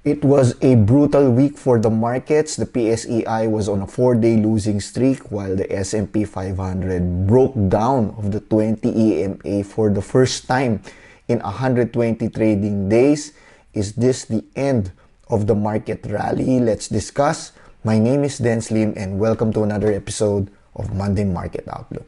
It was a brutal week for the markets. The PSEI was on a 4-day losing streak while the S&P 500 broke down of the 20 EMA for the first time in 120 trading days. Is this the end of the market rally? Let's discuss. My name is Dan Slim and welcome to another episode of Monday Market Outlook.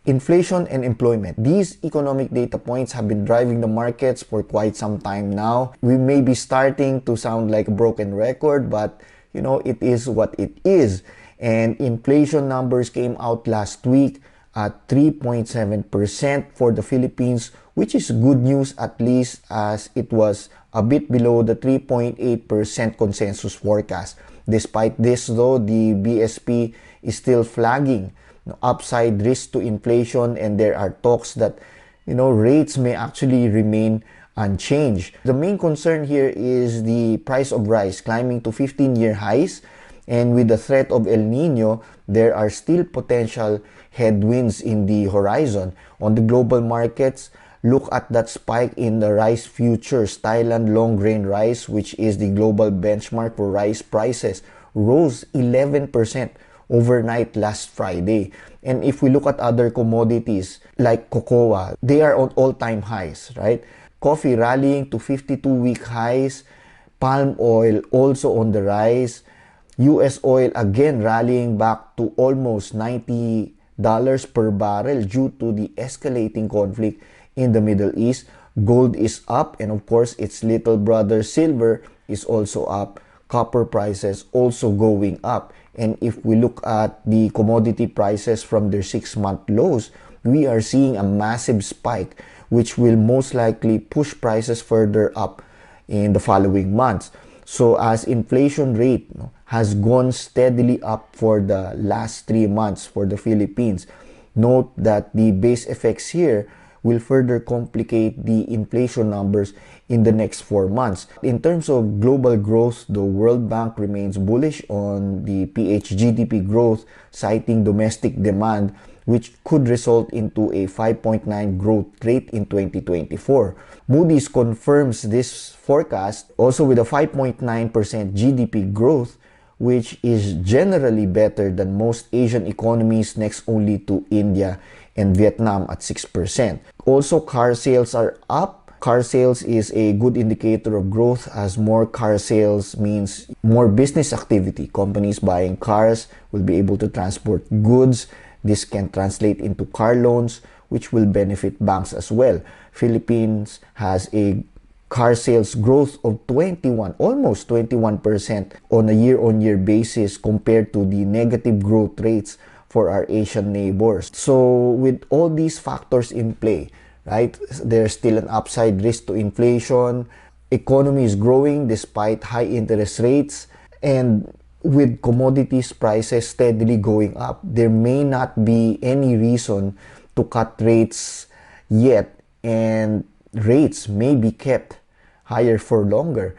Inflation and employment. These economic data points have been driving the markets for quite some time now. We may be starting to sound like a broken record, but it is what it is. And inflation numbers came out last week at 3.7% for the Philippines, which is good news at least, as it was a bit below the 3.8% consensus forecast. Despite this though, the BSP is still flagging upside risk to inflation, and there are talks that rates may actually remain unchanged. The main concern here is the price of rice climbing to 15-year highs, and with the threat of El Nino, there are still potential headwinds in the horizon. On the global markets, look at that spike in the rice futures. Thailand long grain rice, which is the global benchmark for rice prices, rose 11% overnight last Friday. And if we look at other commodities like cocoa, they are on all-time highs, right? Coffee rallying to 52-week highs. Palm oil also on the rise. US oil again rallying back to almost $90 per barrel due to the escalating conflict in the Middle East. Gold is up, and of course its little brother silver is also up. Copper prices also going up. And if we look at the commodity prices from their 6-month lows, we are seeing a massive spike, which will most likely push prices further up in the following months. So as inflation rate has gone steadily up for the last 3 months for the Philippines, note that the base effects here will further complicate the inflation numbers in the next 4 months. In terms of global growth, the World Bank remains bullish on the PH GDP growth, citing domestic demand, which could result into a 5.9 growth rate in 2024. Moody's confirms this forecast also with a 5.9% GDP growth, which is generally better than most Asian economies, next only to India and Vietnam at 6%. Also, car sales are up. Car sales is a good indicator of growth, as more car sales means more business activity. Companies buying cars will be able to transport goods. This can translate into car loans, which will benefit banks as well. Philippines has a car sales growth of almost 21% on a year-on-year basis compared to the negative growth rates for our Asian neighbors. So with all these factors in play, right, there's still an upside risk to inflation. Economy is growing despite high interest rates, and with commodities prices steadily going up, there may not be any reason to cut rates yet, and rates may be kept higher for longer.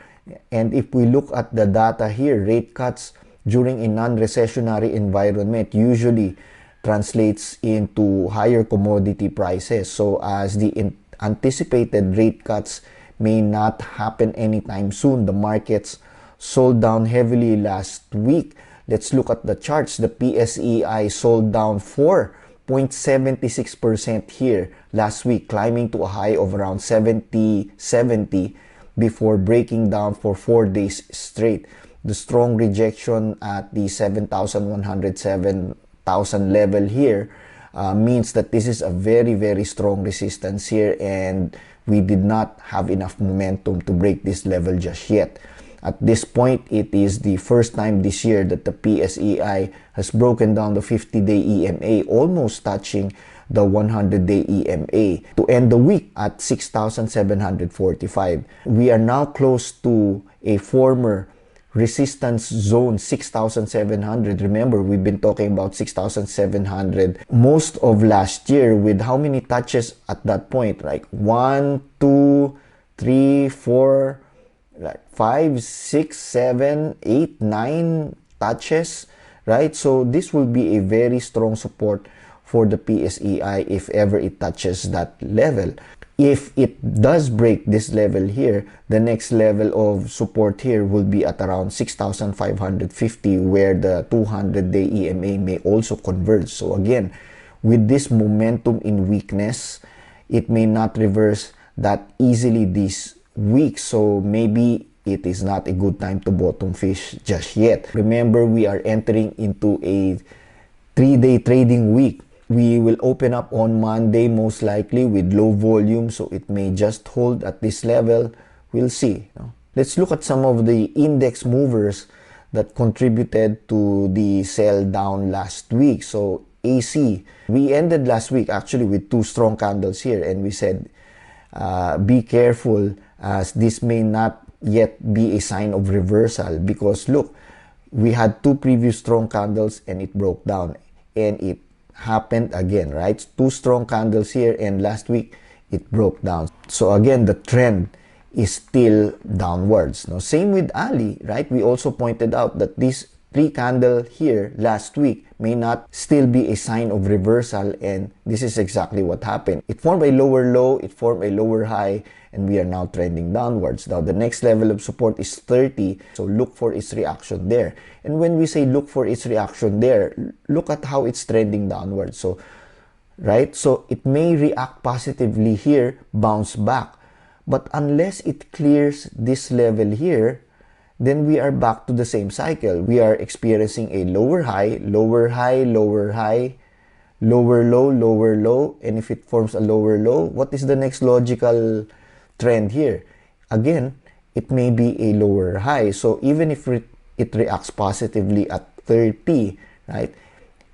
And if we look at the data here, rate cuts during a non-recessionary environment usually translates into higher commodity prices. So as the anticipated rate cuts may not happen anytime soon, the markets sold down heavily last week. Let's look at the charts. The PSEI sold down 4.76% here last week, climbing to a high of around 70 before breaking down for 4 days straight. The strong rejection at the 7,107,000 level here means that this is a very, very strong resistance here, and we did not have enough momentum to break this level just yet. At this point, it is the first time this year that the PSEI has broken down the 50-day EMA, almost touching the 100-day EMA, to end the week at 6,745. We are now close to a former resistance zone, 6,700. Remember, we've been talking about 6,700 most of last year, with how many touches at that point? Like 1, 2, 3, 4, like 5, 6, 7, 8, 9 touches, right? So this will be a very strong support for the PSEI if ever it touches that level. If it does break this level here, the next level of support here will be at around 6,550, where the 200-day EMA may also converge. So again, with this momentum in weakness, it may not reverse that easily this week. So maybe it is not a good time to bottom fish just yet. Remember, we are entering into a 3-day trading week. We will open up on Monday most likely with low volume, so it may just hold at this level. We'll see. Let's look at some of the index movers that contributed to the sell down last week. So AC, we ended last week actually with 2 strong candles here, and we said be careful, as this may not yet be a sign of reversal, because look, we had 2 previous strong candles and it broke down, and it happened again, right? 2 strong candles here, and last week it broke down. So again, the trend is still downwards. Now, same with Ali, right? We also pointed out that this 3 candle here last week may not still be a sign of reversal, and this is exactly what happened. It formed a lower low, it formed a lower high, and we are now trending downwards. Now, the next level of support is 30, so look for its reaction there. And when we say look for its reaction there, look at how it's trending downwards. So, right? So, it may react positively here, bounce back. But unless it clears this level here, then we are back to the same cycle. We are experiencing a lower high, lower high, lower high, lower low, and if it forms a lower low, what is the next logical trend here? Again, it may be a lower high. So even if it reacts positively at 30, right,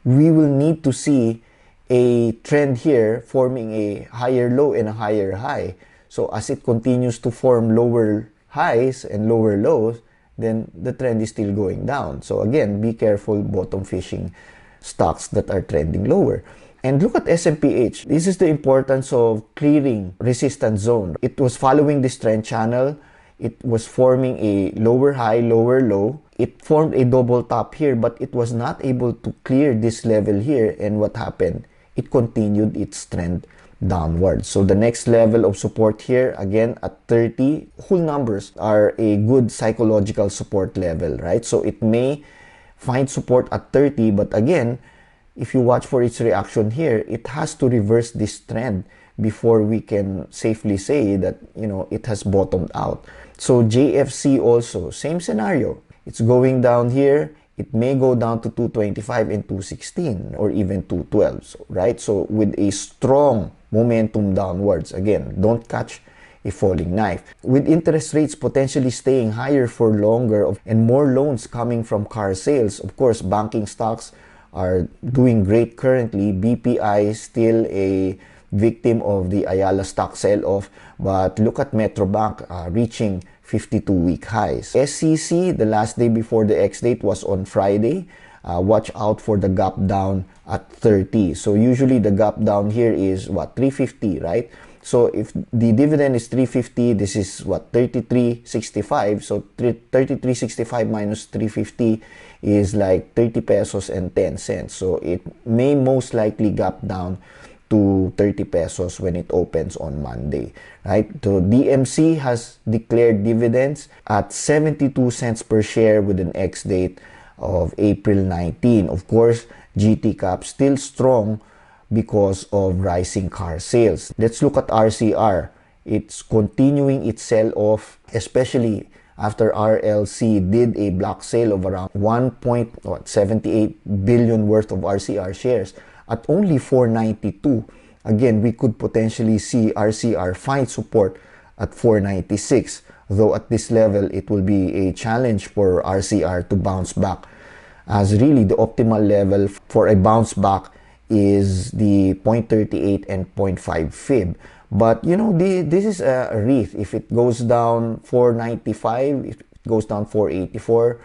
we will need to see a trend here forming a higher low and a higher high. So as it continues to form lower highs and lower lows, then the trend is still going down. So again, be careful bottom fishing stocks that are trending lower. And look at SMPH. This is the importance of clearing resistance zone. It was following this trend channel. It was forming a lower high, lower low. It formed a double top here, but it was not able to clear this level here. And what happened? It continued its trend downward. So the next level of support here, again at 30, whole numbers are a good psychological support level, right? So it may find support at 30, but again, if you watch for its reaction here, it has to reverse this trend before we can safely say that, you know, it has bottomed out. So JFC also, same scenario. It's going down here. It may go down to 225 and 216 or even 212, so, right? So with a strong momentum downwards, again, don't catch a falling knife. With interest rates potentially staying higher for longer and more loans coming from car sales, of course, banking stocks are doing great currently. BPI is still a victim of the Ayala stock sell-off, but look at Metrobank reaching 52-week highs. SCC, the last day before the ex-date was on Friday. Watch out for the gap down at 30. So usually the gap down here is what, 350, right? So if the dividend is 350, this is what, 33.65. So 33.65 minus 350 is like 30 pesos and 10 cents. So it may most likely gap down to 30 pesos when it opens on Monday, right? So DMC has declared dividends at 72 cents per share with an ex-date of April 19. Of course, GT Cap still strong because of rising car sales. Let's look at RCR. It's continuing its sell-off, especially after RLC did a block sale of around 1.78 billion worth of RCR shares at only 492. Again, we could potentially see RCR find support at 496. Though at this level, it will be a challenge for RCR to bounce back, as really the optimal level for a bounce back is the 0.38 and 0.5 fib. But you know, this is a REIT. If it goes down 495, if it goes down 484,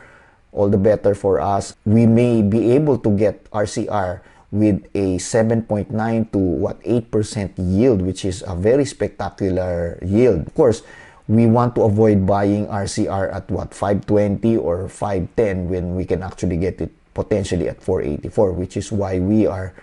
all the better for us. We may be able to get RCR with a 7.9 to what, 8% yield, which is a very spectacular yield. Of course, we want to avoid buying RCR at what, 520 or 510 when we can actually get it potentially at 484, which is why we are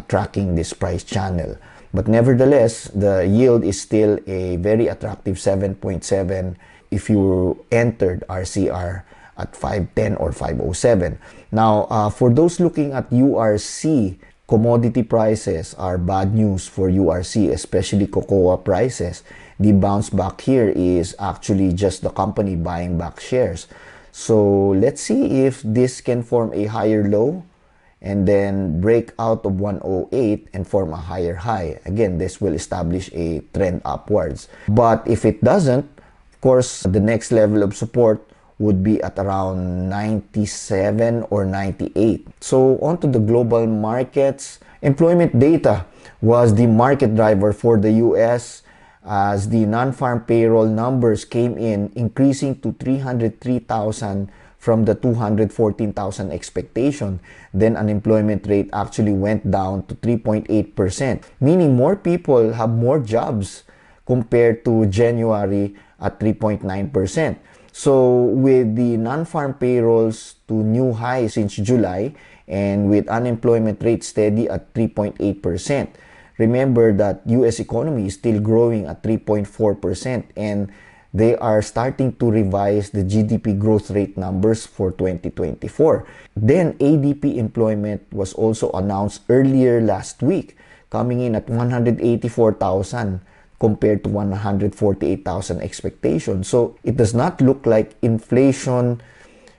tracking this price channel. But nevertheless, the yield is still a very attractive 7.7 if you entered RCR at 510 or 507. Now, for those looking at URC, commodity prices are bad news for URC, especially cocoa prices. The bounce back here is actually just the company buying back shares. So let's see if this can form a higher low and then break out of 108 and form a higher high. Again, this will establish a trend upwards. But if it doesn't, of course, the next level of support would be at around 97 or 98. So onto the global markets. Employment data was the market driver for the US as the non-farm payroll numbers came in, increasing to 303,000 from the 214,000 expectation. Then unemployment rate actually went down to 3.8%, meaning more people have more jobs compared to January at 3.9%. So with the non-farm payrolls to new highs since July and with unemployment rate steady at 3.8%, remember that US economy is still growing at 3.4% and they are starting to revise the GDP growth rate numbers for 2024. Then ADP employment was also announced earlier last week, coming in at 184,000 compared to 148,000 expectations. So it does not look like inflation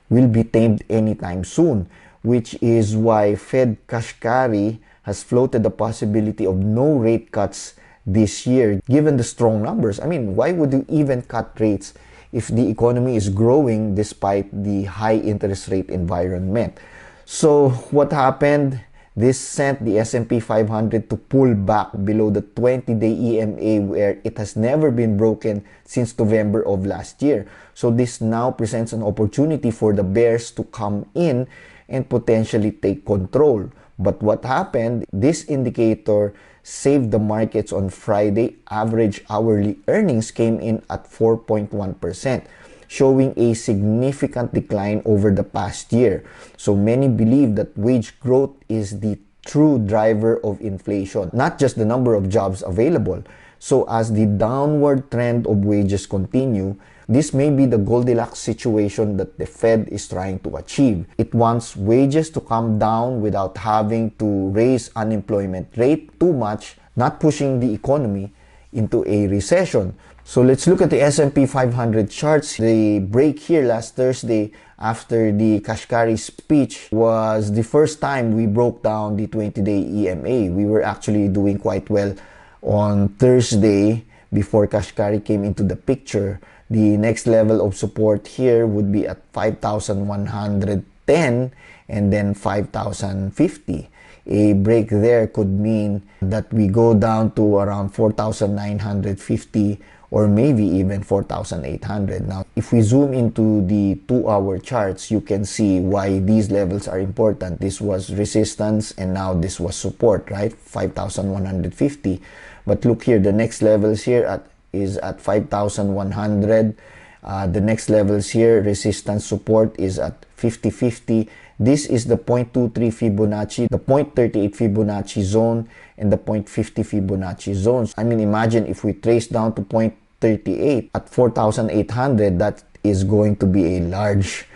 will be tamed anytime soon, which is why Fed Kashkari has floated the possibility of no rate cuts this year, given the strong numbers. I mean, why would you even cut rates if the economy is growing despite the high interest rate environment? So what happened? This sent the S&P 500 to pull back below the 20-day EMA where it has never been broken since November of last year. So this now presents an opportunity for the bears to come in and potentially take control. But what happened? This indicator saved the markets on Friday. Average hourly earnings came in at 4.1%, showing a significant decline over the past year. So many believe that wage growth is the true driver of inflation, not just the number of jobs available. So as the downward trend of wages continue, this may be the Goldilocks situation that the Fed is trying to achieve. It wants wages to come down without having to raise unemployment rate too much, not pushing the economy into a recession. So let's look at the S&P 500 charts. The break here last Thursday after the Kashkari speech was the first time we broke down the 20-day EMA. We were actually doing quite well on Thursday before Kashkari came into the picture. The next level of support here would be at 5,110 and then 5,050. A break there could mean that we go down to around 4,950 or maybe even 4,800. Now, if we zoom into the 2-hour charts, you can see why these levels are important. This was resistance and now this was support, right? 5,150. But look here, the next levels here is at 5,100. The next levels here, resistance support is at 50-50. This is the 0.23 Fibonacci, the 0.38 Fibonacci zone, and the 0.50 Fibonacci zones. I mean, imagine if we trace down to 0.38 at 4,800, that is going to be a large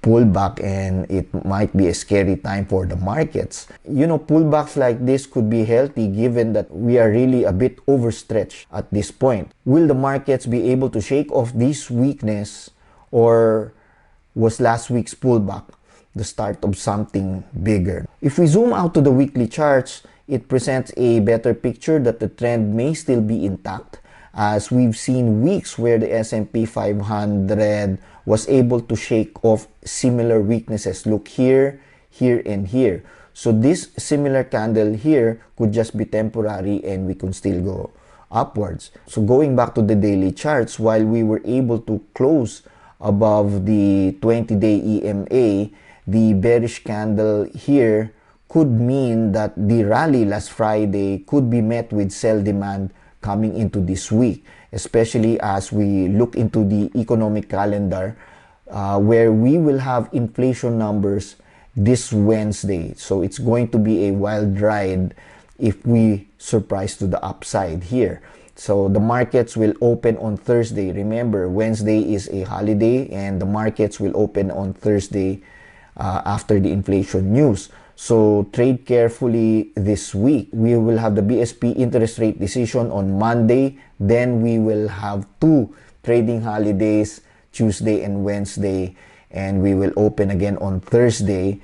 pullback and it might be a scary time for the markets. You know, pullbacks like this could be healthy given that we are really a bit overstretched at this point. Will the markets be able to shake off this weakness, or was last week's pullback the start of something bigger? If we zoom out to the weekly charts, it presents a better picture that the trend may still be intact, as we've seen weeks where the S&P 500 was able to shake off similar weaknesses. Look here, here, and here. So this similar candle here could just be temporary and we could still go upwards. So going back to the daily charts, while we were able to close above the 20-day EMA, the bearish candle here could mean that the rally last Friday could be met with sell demand coming into this week, especially as we look into the economic calendar where we will have inflation numbers this Wednesday. So it's going to be a wild ride if we surprise to the upside here. So the markets will open on Thursday. Remember, Wednesday is a holiday and the markets will open on Thursday after the inflation news. So trade carefully this week. We will have the BSP interest rate decision on Monday. Then we will have 2 trading holidays, Tuesday and Wednesday. And we will open again on Thursday.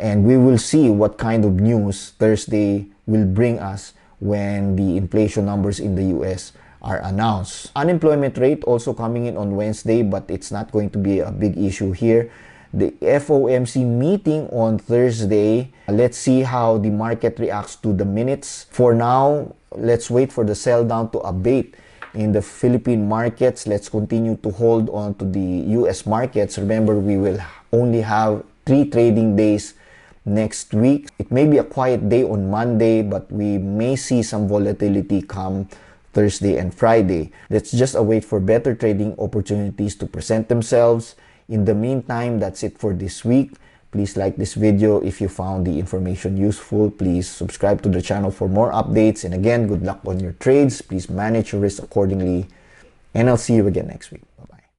And we will see what kind of news Thursday will bring us when the inflation numbers in the US are announced. Unemployment rate also coming in on Wednesday, but it's not going to be a big issue here. The FOMC meeting on Thursday. Let's see how the market reacts to the minutes. For now, let's wait for the sell down to abate in the Philippine markets. Let's continue to hold on to the US markets. Remember, we will only have 3 trading days next week. It may be a quiet day on Monday, but we may see some volatility come Thursday and Friday. Let's just await for better trading opportunities to present themselves. In the meantime, that's it for this week. Please like this video if you found the information useful. Please subscribe to the channel for more updates. And again, good luck on your trades. Please manage your risk accordingly. And I'll see you again next week. Bye-bye.